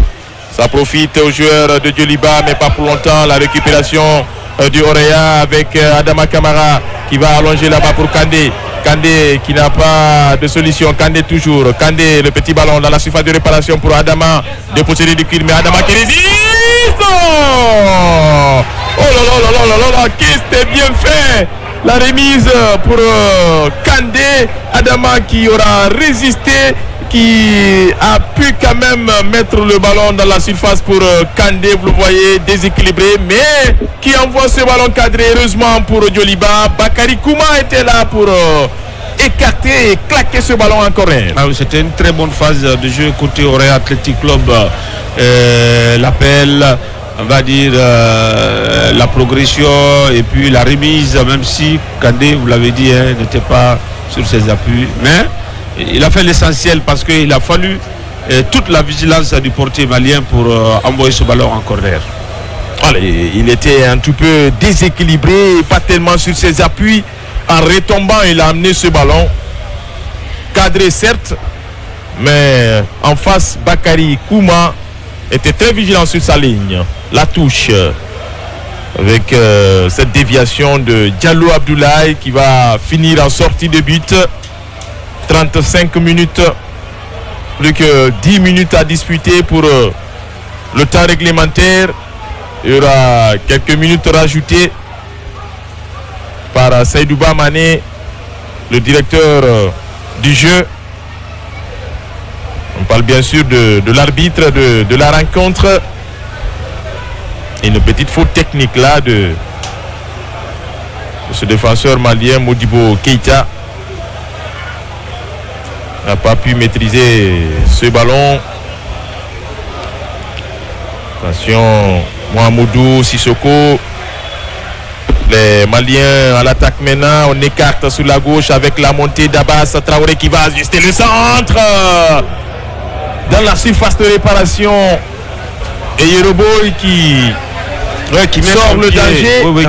Speaker 1: Ça profite aux joueurs de Djoliba, mais pas pour longtemps. La récupération du Orea avec Adama Kamara qui va allonger là-bas pour Kandé. Kandé qui n'a pas de solution. Kandé toujours. Kandé, le petit ballon dans la surface de réparation pour Adama. Dépossédé du kill, mais Adama qui résiste. Oh là là là là là là là, qui c'était bien fait. La remise pour Kandé. Adama qui aura résisté, qui a pu quand même mettre le ballon dans la surface pour Kandé, vous le voyez, déséquilibré, mais qui envoie ce ballon cadré, heureusement pour Djoliba. Bakary Kouma était là pour écarter et claquer ce ballon en corner.
Speaker 3: Ah oui, c'était une très bonne phase de jeu côté Auréa Athletic Club. L'appel, on va dire la progression et puis la remise, même si Kandé, vous l'avez dit, n'était pas sur ses appuis, mais il a fait l'essentiel parce qu'il a fallu toute la vigilance du portier malien pour envoyer ce ballon en corner.
Speaker 1: Allez, il était un tout peu déséquilibré, pas tellement sur ses appuis. En retombant, il a amené ce ballon. Cadré certes, mais en face, Bakary Kouma était très vigilant sur sa ligne. La touche avec cette déviation de Diallo Abdoulaye qui va finir en sortie de but. 35 minutes, plus que 10 minutes à disputer pour le temps réglementaire. Il y aura quelques minutes rajoutées par Seydouba Mané, le directeur du jeu. On parle bien sûr de l'arbitre de la rencontre. Et une petite faute technique là de ce défenseur malien Modibo Keita. N'a pas pu maîtriser ce ballon. Attention, Mohamedou Sissoko. Les Maliens à l'attaque maintenant. On écarte sur la gauche avec la montée d'Abbas Traoré qui va ajuster le centre. Dans la surface de réparation. Et Yeroboy qui
Speaker 3: met
Speaker 1: sort le danger.
Speaker 3: Met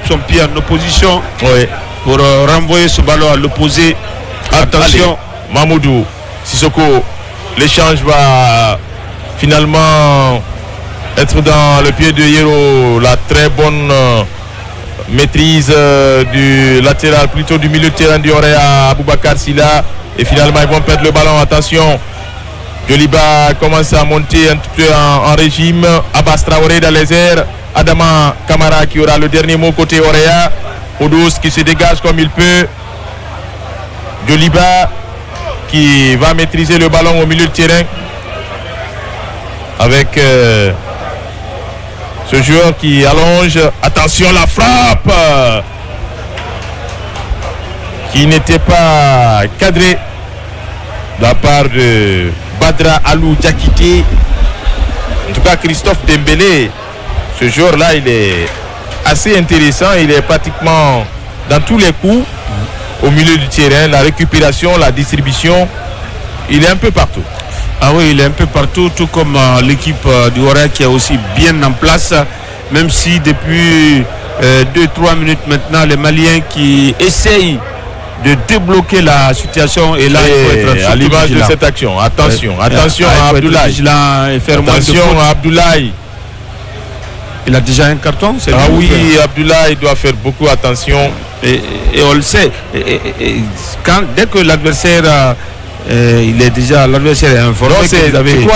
Speaker 3: son pied en opposition pour renvoyer ce ballon à l'opposé. Attention.
Speaker 1: Mamoudou Sissoko, l'échange va finalement être dans le pied de Yero. La très bonne maîtrise du latéral, plutôt du milieu de terrain du Auréa, Aboubacar Silla. Et finalement ils vont perdre le ballon. Attention, Djoliba commence à monter un peu en régime. Abbas Traoré dans les airs. Adama Kamara qui aura le dernier mot côté Auréa. Oudous qui se dégage comme il peut. Djoliba qui va maîtriser le ballon au milieu de terrain avec ce joueur qui allonge. Attention, la frappe qui n'était pas cadrée de la part de Badra Alou Diakité. En tout cas, Christophe Dembélé, ce joueur-là, il est assez intéressant. Il est pratiquement dans tous les coups. Au milieu du terrain, la récupération, la distribution, il est un peu partout.
Speaker 3: Ah oui, il est un peu partout, tout comme l'équipe du Auréa qui est aussi bien en place, même si depuis 2-3 minutes maintenant, les Maliens qui essayent de débloquer la situation, et là il faut être
Speaker 1: à l'image de cette action. Attention, attention à Abdoulaye. Attention à Abdoulaye.
Speaker 3: Il a déjà un carton.
Speaker 1: Ah oui, Abdoulaye doit faire beaucoup attention.
Speaker 3: Et on le sait. Dès que l'adversaire l'adversaire est informé.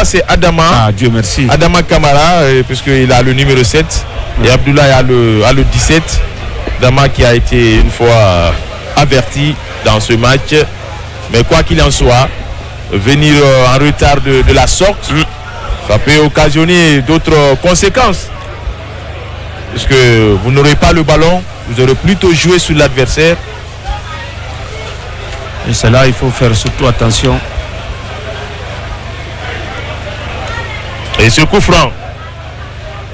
Speaker 1: C'est Adama.
Speaker 3: Ah, Dieu merci.
Speaker 1: Adama Kamara, puisqu'il a le numéro 7 et Abdoulaye a le 17. Adama qui a été une fois averti dans ce match. Mais quoi qu'il en soit, venir en retard de la sorte, ça peut occasionner d'autres conséquences. Parce que vous n'aurez pas le ballon, vous aurez plutôt joué sur l'adversaire.
Speaker 3: Et c'est là il faut faire surtout attention.
Speaker 1: Et ce coup franc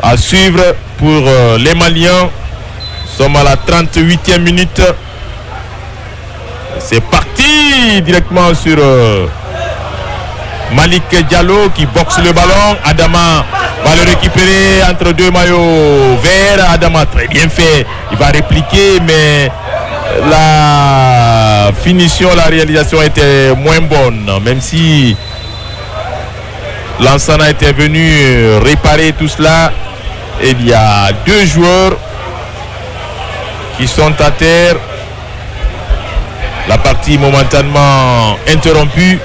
Speaker 1: à suivre pour les Maliens. Nous sommes à la 38e minute. C'est parti directement sur Malik Diallo qui boxe le ballon. Adama va le récupérer entre deux maillots verts. Adama très bien fait. Il va répliquer, mais la finition, la réalisation était moins bonne. Même si Lansana était venu réparer tout cela. Il y a deux joueurs qui sont à terre. La partie momentanément interrompue.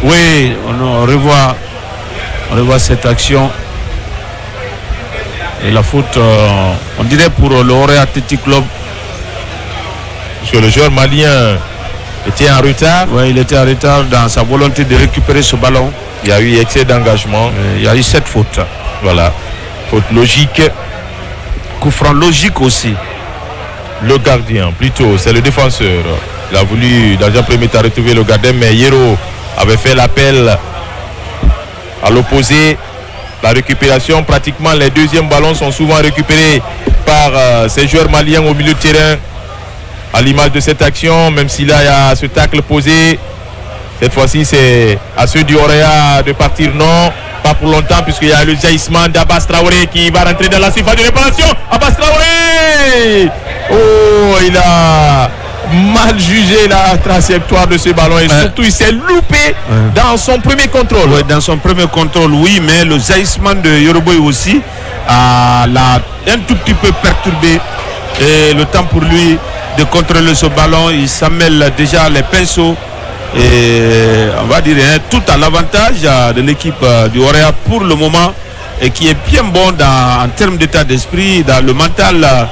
Speaker 3: Oui, on revoit cette action. Et la faute, on dirait pour le Auréa Athletic Club,
Speaker 1: Parce que le joueur malien était en retard.
Speaker 3: Oui, il était en retard dans sa volonté de récupérer ce ballon.
Speaker 1: Il y a eu excès d'engagement.
Speaker 3: Il y a eu cette faute.
Speaker 1: Voilà. Faute logique.
Speaker 3: Coup franc logique aussi.
Speaker 1: Le gardien, plutôt, c'est le défenseur. Il a voulu, dans un premier temps, retrouver le gardien, mais Yero avait fait l'appel à l'opposé. La récupération, pratiquement les deuxièmes ballons sont souvent récupérés par ces joueurs maliens au milieu de terrain. À l'image de cette action, même s'il y a ce tacle posé, cette fois-ci c'est à ceux du Orea de partir, non, pas pour longtemps, puisqu'il y a le jaillissement d'Abbas Traoré qui va rentrer dans la surface de réparation. Abbas Traoré, oh, il a mal jugé la trajectoire de ce ballon et surtout il s'est loupé dans son premier contrôle.
Speaker 3: Oui, dans son premier contrôle, oui, mais le jaillissement de Yoroboy aussi l'a un tout petit peu perturbé et le temps pour lui de contrôler ce ballon, il s'amène déjà les pinceaux et on va dire tout à l'avantage de l'équipe du Orea pour le moment et qui est bien bon en termes d'état d'esprit, dans le mental,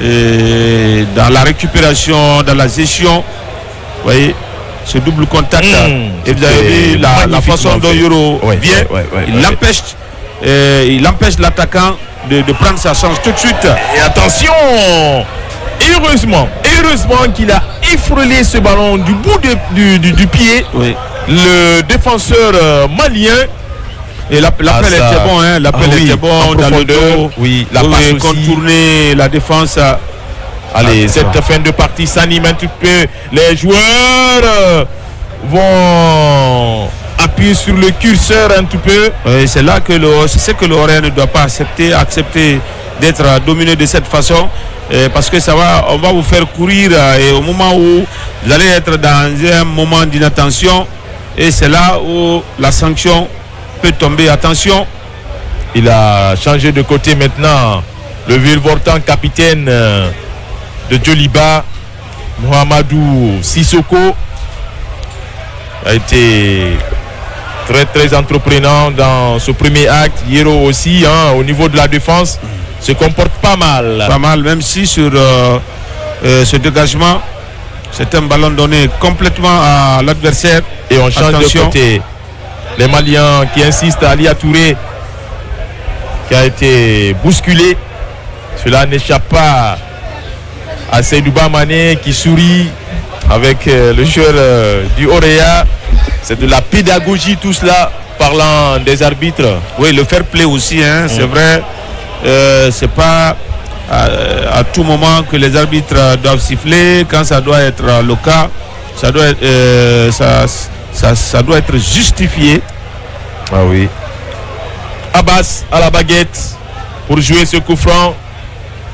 Speaker 3: et dans la récupération, dans la gestion. Vous voyez, ce double contact. Et vous avez vu la façon dont Yoro vient, il empêche l'attaquant de prendre sa chance tout de suite.
Speaker 1: Et attention, heureusement qu'il a effleuré ce ballon du bout du pied.
Speaker 3: Oui.
Speaker 1: Le défenseur malien.
Speaker 3: Et l'appel était bon, hein, l'appel était bon dans le dos.
Speaker 1: Oui, la passe aussi.
Speaker 3: Contourner la défense.
Speaker 1: Allez, cette fin de partie s'anime un petit peu. Les joueurs vont appuyer sur le curseur un petit peu.
Speaker 3: Oui, c'est là que c'est ce que l'Orient ne doit pas accepter d'être dominé de cette façon. Parce que on va vous faire courir et au moment où vous allez être dans un moment d'inattention et c'est là où la sanction peut tomber. Attention,
Speaker 1: il a changé de côté maintenant. Le virevoltant capitaine de Djoliba, Mohamedou Sissoko, a été très très entreprenant dans ce premier acte. Yero aussi, au niveau de la défense, se comporte pas mal.
Speaker 3: Pas mal, même si sur ce dégagement, c'est un ballon donné complètement à l'adversaire.
Speaker 1: Et on change de côté. Les Maliens qui insistent à Ali Touré, qui a été bousculé. Cela n'échappe pas à Seydouba Mané qui sourit avec le joueur du Orea. C'est de la pédagogie tout cela, parlant des arbitres.
Speaker 3: Oui, le fair play aussi, c'est vrai. C'est pas à tout moment que les arbitres doivent siffler. Quand ça doit être le cas, ça doit être, ça doit être justifié.
Speaker 1: Ah oui. Abbas à la baguette pour jouer ce coup franc.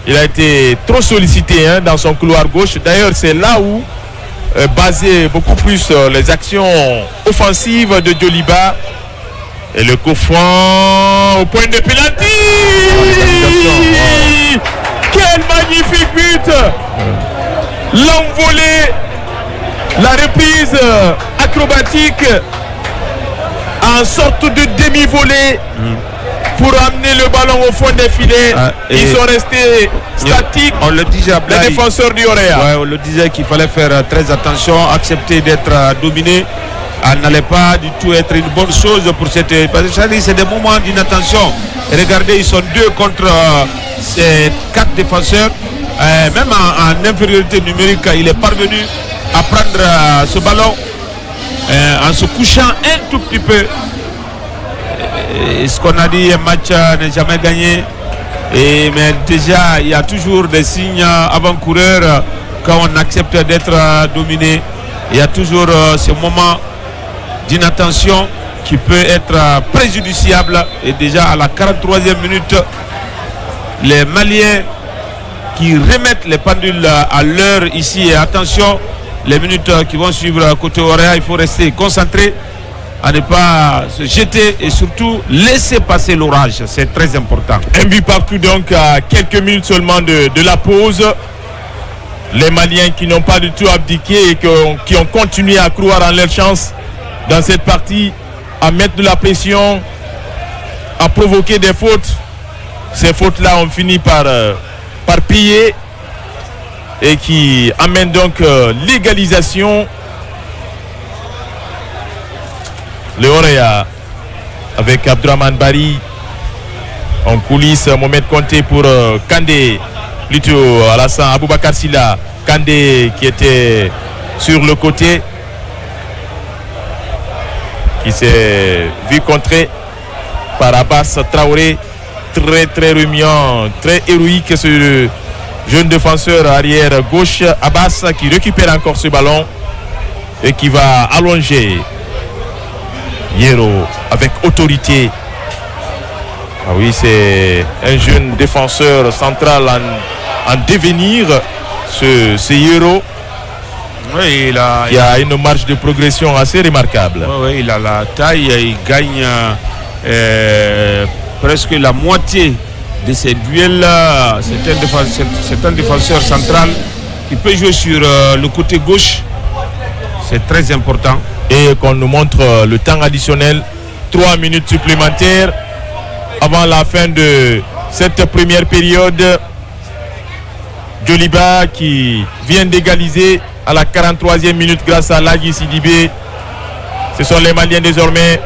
Speaker 1: Il a été trop sollicité dans son couloir gauche. D'ailleurs, c'est là où basaient beaucoup plus les actions offensives de Djoliba. Et le coup franc au point de pénalty. Quel magnifique but. L'envolée, la reprise acrobatique en sorte de demi-volée pour amener le ballon au fond des filets. Ils sont restés statiques.
Speaker 3: On le disait,
Speaker 1: les défenseurs du Orea.
Speaker 3: Ouais, on le disait qu'il fallait faire très attention, accepter d'être dominé. Elle n'allait pas du tout être une bonne chose pour cette. Parce que c'est des moments d'inattention. Regardez, ils sont 2 contre ces 4 défenseurs. Même en infériorité numérique, il est parvenu à prendre ce ballon en se couchant un tout petit peu. Ce qu'on a dit, un match n'est jamais gagné. Mais déjà, il y a toujours des signes avant-coureurs quand on accepte d'être dominé. Il y a toujours ce moment d'inattention qui peut être préjudiciable. Et déjà à la 43e minute, les Maliens qui remettent les pendules à l'heure ici. Et attention, les minutes qui vont suivre côté Orea, il faut rester concentré à ne pas se jeter et surtout laisser passer l'orage. C'est très important.
Speaker 1: Un but partout donc à quelques minutes seulement de la pause. Les Maliens qui n'ont pas du tout abdiqué et qui ont continué à croire en leur chance dans cette partie, à mettre de la pression, à provoquer des fautes. Ces fautes-là ont fini par payer. et qui amène donc l'égalisation. Le Orea avec Abdourahmane Bari en coulisses, Mohamed Konté pour Kandé, plutôt Alassane Aboubakar Silla, Kandé qui était sur le côté, qui s'est vu contrer par Abbas Traoré. Très remuant, très héroïque ce jeune défenseur arrière gauche. Abbas qui récupère encore ce ballon et qui va allonger Yero avec autorité. Ah oui, c'est un jeune défenseur central en devenir, ce Yero.
Speaker 3: Oui,
Speaker 1: qui a une marge de progression assez remarquable.
Speaker 3: Oui, il a la taille, il gagne presque la moitié de ces duels-là. C'est un défenseur central qui peut jouer sur le côté gauche. C'est très important.
Speaker 1: Et qu'on nous montre le temps additionnel, 3 minutes supplémentaires avant la fin de cette première période. Djoliba qui vient d'égaliser à la 43e minute grâce à Ladji Sidibé. Ce sont les Maliens désormais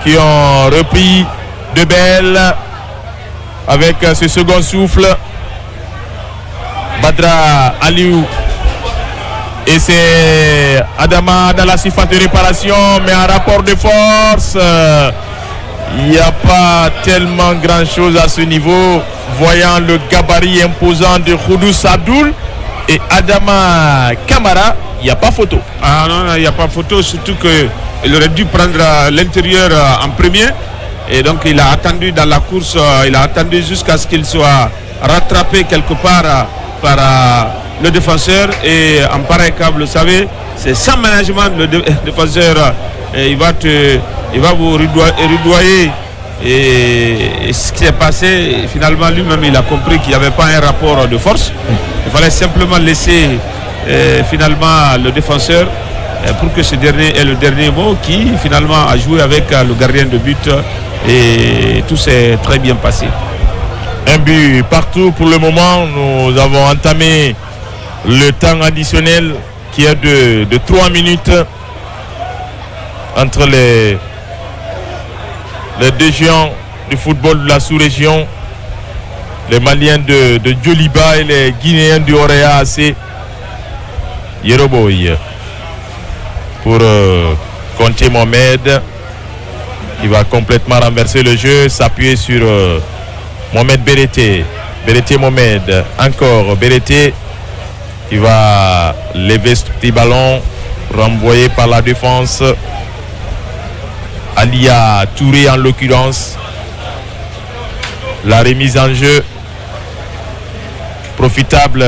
Speaker 1: qui ont repris de belle avec ce second souffle. Badra Aliou. Et c'est Adama dans la surface de réparation, mais en rapport de force, il n'y a pas tellement grand chose à ce niveau. Voyant le gabarit imposant de Khoudous Abdoul et Adama Kamara, il n'y a pas photo.
Speaker 3: Ah non, il n'y a pas photo, surtout qu'il aurait dû prendre l'intérieur en premier. Et donc il a attendu dans la course, il a attendu jusqu'à ce qu'il soit rattrapé quelque part par le défenseur. Et en pareil cas, vous le savez, c'est sans management. Le défenseur, il va vous rudoyer. Et ce qui s'est passé, finalement lui-même il a compris qu'il n'y avait pas un rapport de force. Il fallait simplement laisser finalement le défenseur pour que ce dernier ait le dernier mot, qui finalement a joué avec le gardien de but et tout s'est très bien passé.
Speaker 1: Un but partout pour le moment. Nous avons entamé le temps additionnel qui est de 3 minutes entre les deux géants du football de la sous-région, les Maliens de Djoliba et les Guinéens du Orea AC. Yeroboy pour Konté Mohamed qui va complètement renverser le jeu, s'appuyer sur Mohamed Bérété. Bérété Mohamed, encore Bérété qui va lever ce petit ballon renvoyé par la défense. Alia Touré en l'occurrence. La remise en jeu profitable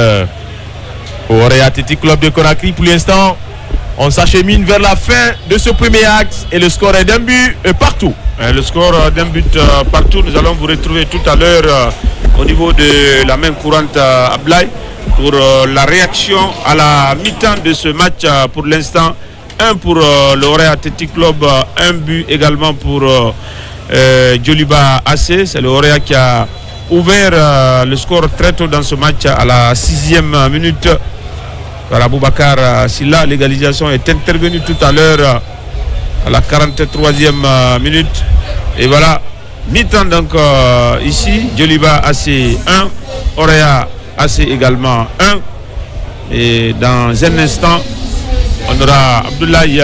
Speaker 1: au Orea Athletic Club de Conakry. Pour l'instant, on s'achemine vers la fin de ce premier acte et le score est d'un but partout.
Speaker 3: Le score d'un but partout. Nous allons vous retrouver tout à l'heure au niveau de la main courante Ablaye pour la réaction à la mi-temps de ce match. Pour l'instant, 1 pour le Orea Athletic Club, 1 but également pour Djoliba AC. C'est le Orea qui a ouvert le score très tôt dans ce match à la 6e minute par Aboubakar Silla. L'égalisation est intervenue tout à l'heure à la 43e minute. Et voilà, mi-temps donc ici, Djoliba AC 1, Orea AC également 1. Et dans un instant, on aura Abdoulaye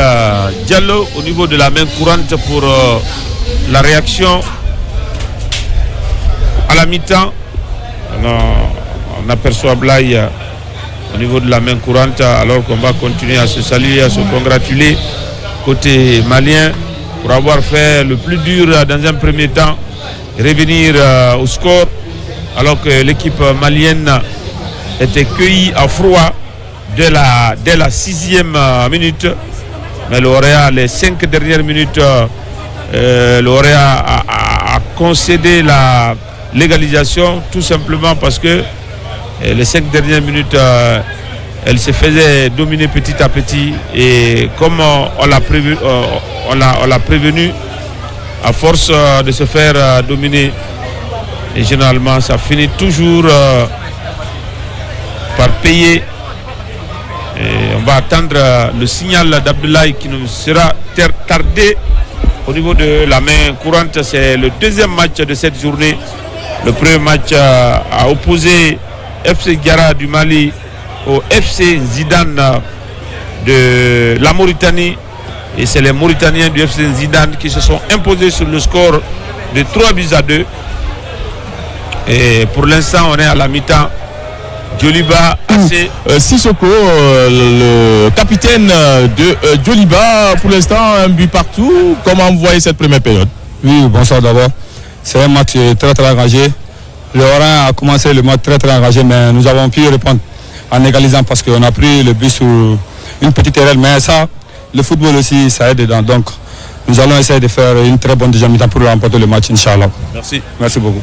Speaker 3: Diallo au niveau de la main courante pour la réaction à la mi-temps. On aperçoit Abdoulaye au niveau de la main courante, alors qu'on va continuer à se saluer, à se congratuler côté malien pour avoir fait le plus dur dans un premier temps, revenir au score, alors que l'équipe malienne était cueillie à froid dès la 6e minute. Mais l'Orea, les 5 dernières minutes, l'Orea a concédé l'égalisation, tout simplement parce que les 5 dernières minutes, elle se faisait dominer petit à petit. Et comme on l'a prévenu, à force de se faire dominer, et généralement ça finit toujours par payer. Et on va attendre le signal d'Abdoulaye qui nous sera tardé au niveau de la main courante. C'est le deuxième match de cette journée. Le premier match a opposé FC Gara du Mali au FC Zidane de la Mauritanie. Et c'est les Mauritaniens du FC Zidane qui se sont imposés sur le score de 3-2. Et pour l'instant, on est à la mi-temps. Djoliba, AC.
Speaker 1: Sissoko, le capitaine de Djoliba, pour l'instant, un but partout. Comment vous voyez cette première période?
Speaker 4: Oui, bonsoir d'abord. C'est un match très très engagé. Le Oran a commencé le match très très engagé, mais nous avons pu répondre en égalisant parce qu'on a pris le but sur une petite erreur. Mais ça, le football aussi, ça aide dedans. Donc, nous allons essayer de faire une très bonne deuxième mi-temps pour remporter le match, Inch'Allah.
Speaker 1: Merci.
Speaker 4: Merci beaucoup.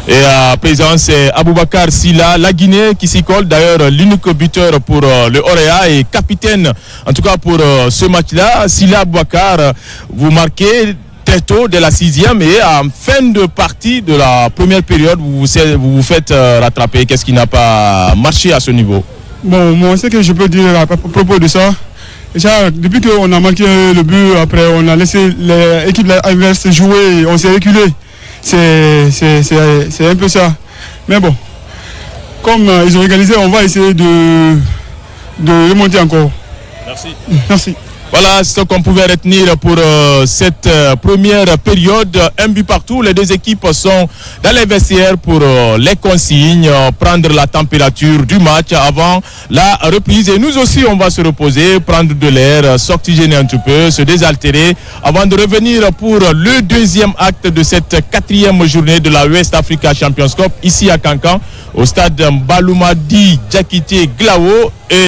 Speaker 1: Et à présent, c'est Aboubacar Silla, la Guinée, qui s'y colle. D'ailleurs, l'unique buteur pour le Orea et capitaine, en tout cas pour ce match-là. Silla Aboubacar, vous marquez très tôt, dès la 6e, et en fin de partie de la première période, vous vous faites rattraper. Qu'est-ce qui n'a pas marché à ce niveau?
Speaker 5: Bon, moi, ce que je peux dire à propos de ça, déjà, depuis qu'on a marqué le but, après on a laissé l'équipe adverse jouer, on s'est reculé. C'est un peu ça. Mais bon, comme ils ont égalisé, on va essayer de remonter encore.
Speaker 1: Merci.
Speaker 5: Merci.
Speaker 1: Voilà ce qu'on pouvait retenir pour cette première période. Un but partout. Les deux équipes sont dans les vestiaires pour les consignes, prendre la température du match avant la reprise. Et nous aussi, on va se reposer, prendre de l'air, s'oxygéner un petit peu, se désaltérer avant de revenir pour le deuxième acte de cette 4e journée de la West Africa Champions Cup ici à Kankan, au stade Mbaloumadi Diakité Glao.